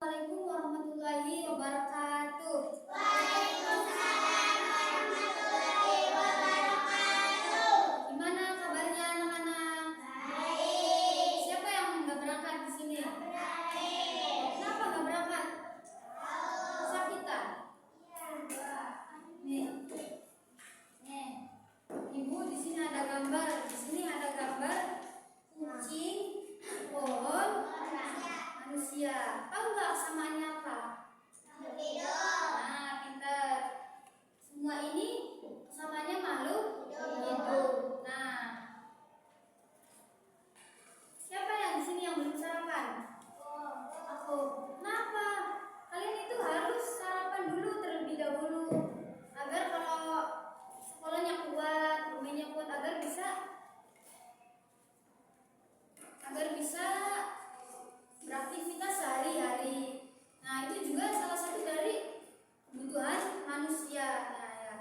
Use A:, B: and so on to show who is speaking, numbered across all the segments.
A: Assalamualaikum warahmatullahi wabarakatuh.
B: Waalaikumsalam warahmatullahi wabarakatuh.
A: Gimana kabarnya anak-anak?
B: Baik.
A: Siapa yang nggak berangkat di sini?
B: Baik.
A: Kenapa nggak berangkat? Kesakitan? Nih, Ibu di sini ada gambar. Di sini ada gambar kucing, pohon, manusia. Tahu nggak samaannya apa?
B: Hidup.
A: Nah, pintar. Semua ini samanya makhluk
B: Hidup.
A: hidup. Nah, siapa yang di sini yang belum sarapan? Aku. Kenapa? Kalian itu harus sarapan dulu terlebih dahulu agar kalau sekolahnya kuat, rumahnya kuat, agar bisa beraktivitas sehari-hari. Nah, itu juga salah satu dari kebutuhan manusia. Nah, ya.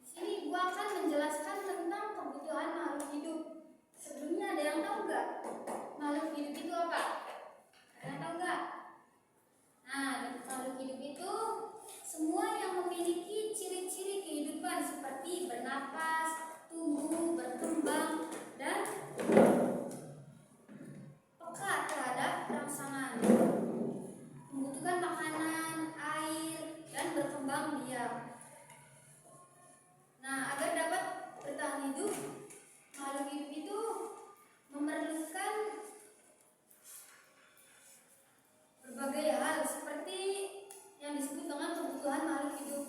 A: Di sini Ibu akan menjelaskan tentang kebutuhan makhluk hidup. Sebelumnya ada yang tahu nggak? Makhluk hidup itu apa? Ada yang tahu nggak? Nah, makhluk hidup itu semua yang memiliki ciri-ciri kehidupan seperti bernapas, tumbuh, berkembang, dan peka terhadap rangsangan, membutuhkan makanan, air, dan berkembang biak. Nah, agar dapat bertahan hidup, makhluk hidup itu memerlukan berbagai hal seperti yang disebut dengan kebutuhan makhluk hidup.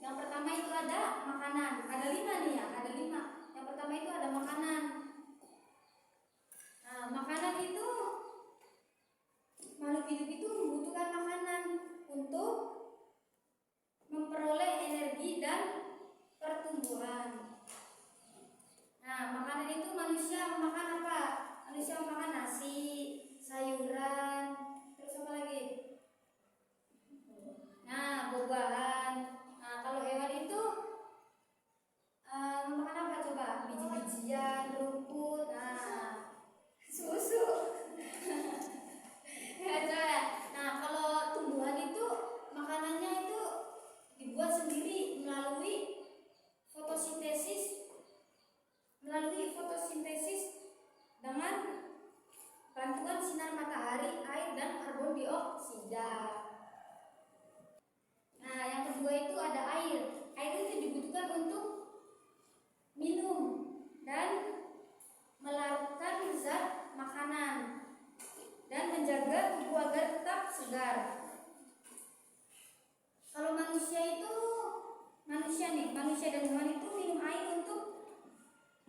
A: Yang pertama itu ada makanan. Ada 5 nih ya, ada 5. Yang pertama itu ada makanan. Nah, makanan itu makhluk hidup itu membutuhkan makanan untuk memperoleh energi dan pertumbuhan. Nah, makanan itu manusia memakan apa? Manusia memakan nasi, sayuran, terus apa lagi? Nah, buah-buahan. Nah, kalau hewan itu memakan apa coba? Biji-bijian, rumput, susu. Ya, coba. Nah, kalau tumbuhan itu makanannya itu dibuat sendiri melalui fotosintesis dengan bantuan sinar matahari, air, dan karbon dioksida. Nah, yang kedua itu ada air. Air itu dibutuhkan untuk minum dan melarutkan zat makanan dan menjaga tubuh agar tetap segar. Kalau manusia dan hewan itu minum air untuk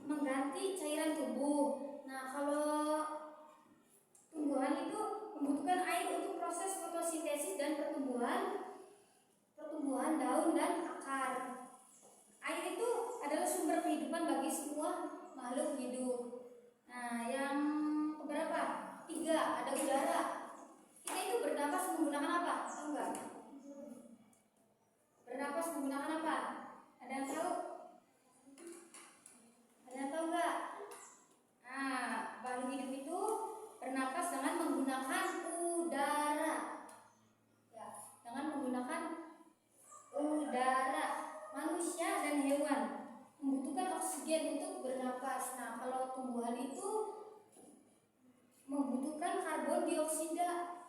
A: mengganti cairan tubuh. Nah, kalau tumbuhan itu membutuhkan air untuk proses fotosintesis dan pertumbuhan daun dan akar. Air itu adalah sumber kehidupan bagi semua makhluk hidup. Nah, yang keberapa? 3, ada udara. Kita itu bernapas menggunakan apa? Tahu nggak? Bernapas menggunakan apa? Ada yang tahu? Ada yang tahu nggak? Nah, makhluk hidup itu bernapas dengan menggunakan udara. Ya, dengan menggunakan udara. Manusia dan hewan membutuhkan oksigen untuk bernapas. Nah, kalau tumbuhan itu membutuhkan karbon dioksida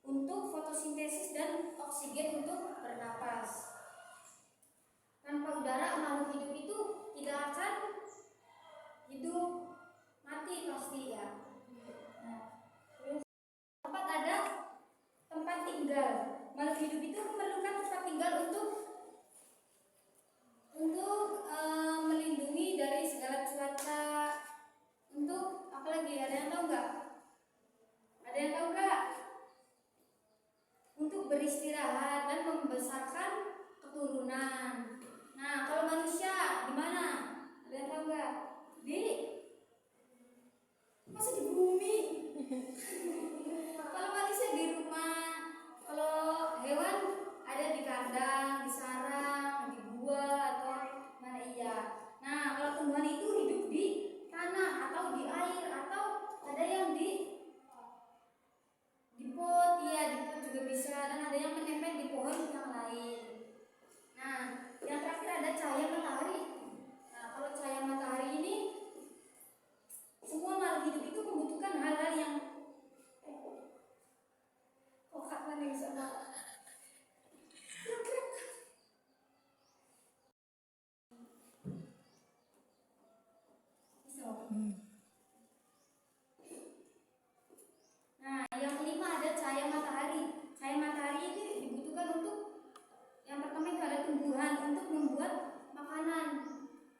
A: untuk fotosintesis dan oksigen untuk bernapas. Tanpa udara, makhluk hidup itu tidak akan hidup, mati pasti ya. Nah, terus ada tempat tinggal. Makhluk hidup itu memerlukan tempat tinggal untuk melindungi dari segala cuaca. Untuk apa lagi? Ada yang tahu nggak? Ada yang tahu nggak? Untuk beristirahat dan membesarkan keturunan. Nah, kalau manusia di mana? Ada yang tahu nggak? Masa di bumi? Kalau manusia di rumah, kalau hewan ada di kandang, di sarang, di gua atau mana iya. Nah, kalau tumbuhan itu hidup di tanah atau di air atau ada yang di Yang kelima ada cahaya matahari. Cahaya matahari itu dibutuhkan untuk yang pertama itu ada tumbuhan untuk membuat makanan,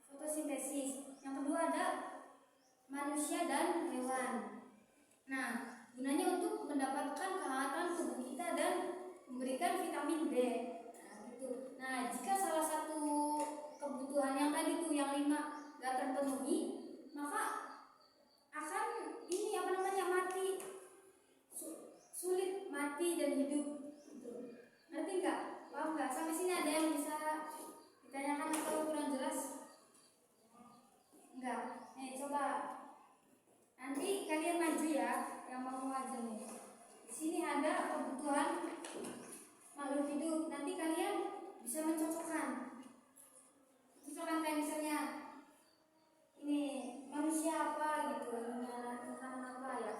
A: fotosintesis. Yang kedua ada manusia dan hewan. Nah, gunanya untuk mendapatkan kehangatan tubuh kita dan memberikan vitamin D. Nah, gitu. Nah, jika salah satu kebutuhan yang tadi tuh yang 5 gak terpenuhi, maka akan ini mati, sulit mati dan hidup. Gitu. Ngerti nggak? Paham nggak? Sampai sini ada yang bisa ditanyakan atau kurang jelas? Enggak. Coba nanti kalian maju ya, yang mau maju nih. Di sini ada kebutuhan makhluk hidup. Nanti kalian bisa mencocokkan. Cocokkan kayak misalnya ini manusia apa gitu, tentang apa ya?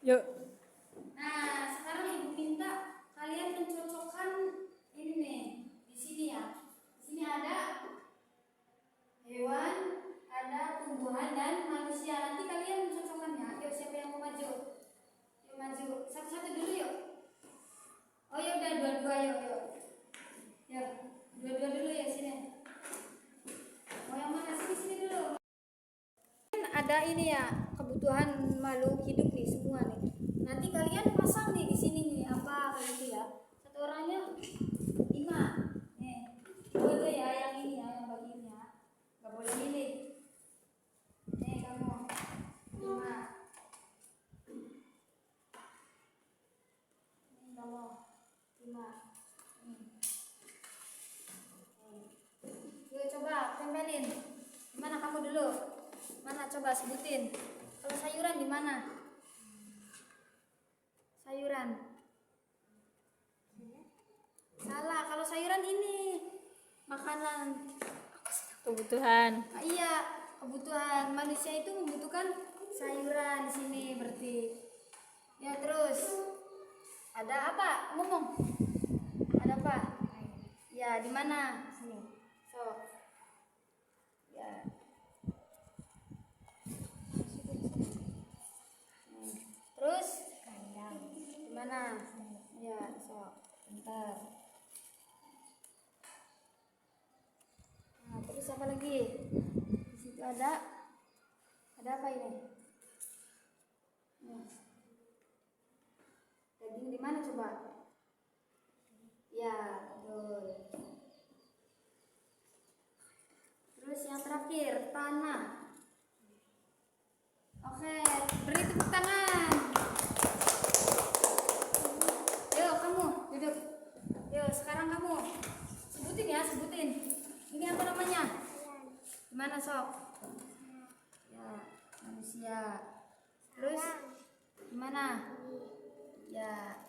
C: Yuk.
A: Nah, sekarang ibu minta kalian mencocokkan ini nih. Di sini ya. Di sini ada hewan, ada tumbuhan dan manusia. Nanti kalian mencocokkannya. Yuk, siapa yang mau maju? Yuk maju. Satu-satu dulu yuk. Oh ya udah dua-dua yuk. Ya, dua-dua dulu ya sini. Mau yang mana sini dulu. Ada ini ya, kebutuhan makhluk hidup nih semua nih. Nanti kalian pasang nih di sini nih apa kayak gitu ya. Satu orangnya 5. Nih, dua ya yang ini ya, yang bagian ya. Gak boleh milih. Nih kamu 5. Ini kamu 5. Yuk coba tempelin. Gimana kamu dulu? Mana coba sebutin. Kalau sayuran di mana? Sayuran. Salah, kalau sayuran ini makanan.
C: Kebutuhan.
A: Iya, kebutuhan manusia itu membutuhkan sayuran di sini berarti. Ya terus ada apa? Ngomong. Ada apa? Ya di mana? Sini. So. Ya. Terus kandang. Di mana? Ya, so. Bentar. Nah, terus apa lagi? Di situ ada apa ini? Daging di mana coba? Ya, betul. Terus yang terakhir, tanah. Oke, beri tepuk tangan. Yuk, kamu duduk. Yuk, sekarang kamu sebutin ya, sebutin. Ini apa namanya? Gimana sok? Ya, manusia. Terus gimana? Ya.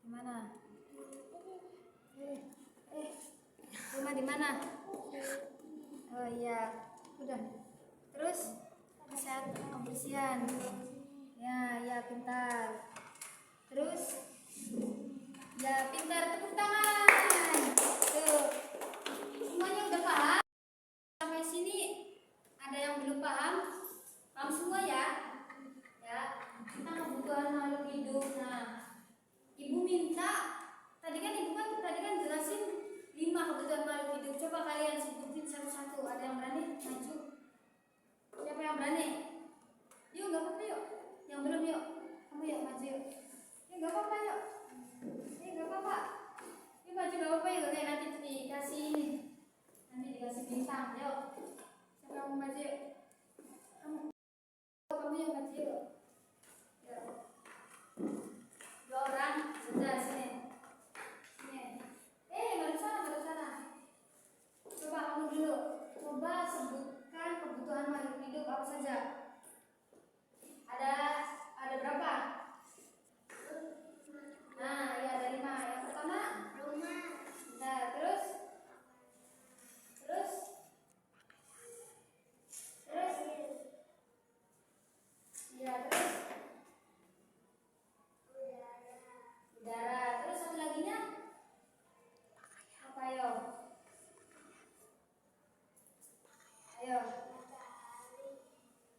A: Gimana? Rumah di mana? Oh iya, udah. Terus kebersihan. Ya pintar. Terus ya pintar, tepuk tangan. Tuh. Semuanya udah paham? Sampai sini ada yang belum paham? Paham semua ya? Ya, tentang kebutuhan makhluk hidup. Nah, ibu minta tadi kan jelasin 5 kebutuhan makhluk hidup. Coba kalian sebutin satu-satu. Ada yang berani maju? Siapa yang berani? Yuk, nggak apa-apa yuk. Yang belum yuk. Kamu yuk maju yuk. Yuk nggak apa-apa yuk. Nggak apa-apa. Yuk maju nggak apa-apa yuk. Nanti dikasih ini. Nanti dikasih bintang. Yuk. Siapa yang mau maju yuk? Kamu yang maju yuk. Yuk. 2 orang sudah sini. Baru sana. Coba kamu dulu. Coba sebutkan kebutuhan makhluk hidup apa saja. Ada berapa? Nah, ya ada 5. Yang pertama rumah. Nah, terus Ayo.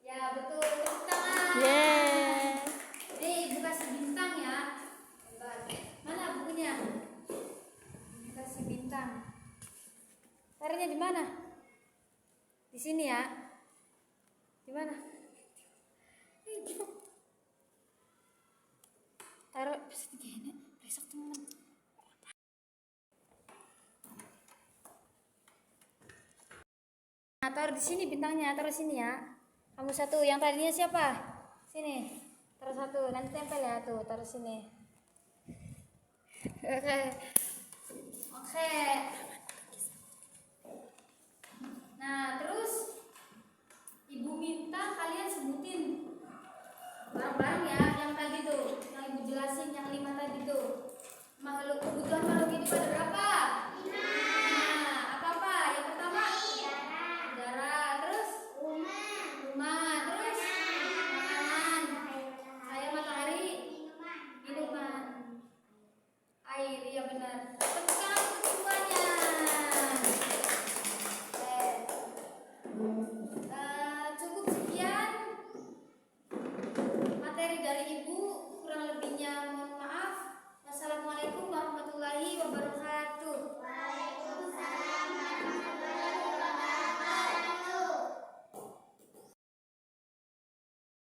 A: Ya betul, tepuk tangan.
C: Yeay.
A: Ibu kasih bintang ya. Bentar. Mana bukunya? Ibu kasih bintang. Taruhnya di mana? Di sini ya. Di mana? Taruh segini. Besok teman. Nah, taruh di sini bintangnya, taruh sini ya. Kamu satu, yang tadinya siapa? Sini. Taruh satu, nanti tempel ya tuh, taruh sini. Oke. Oke.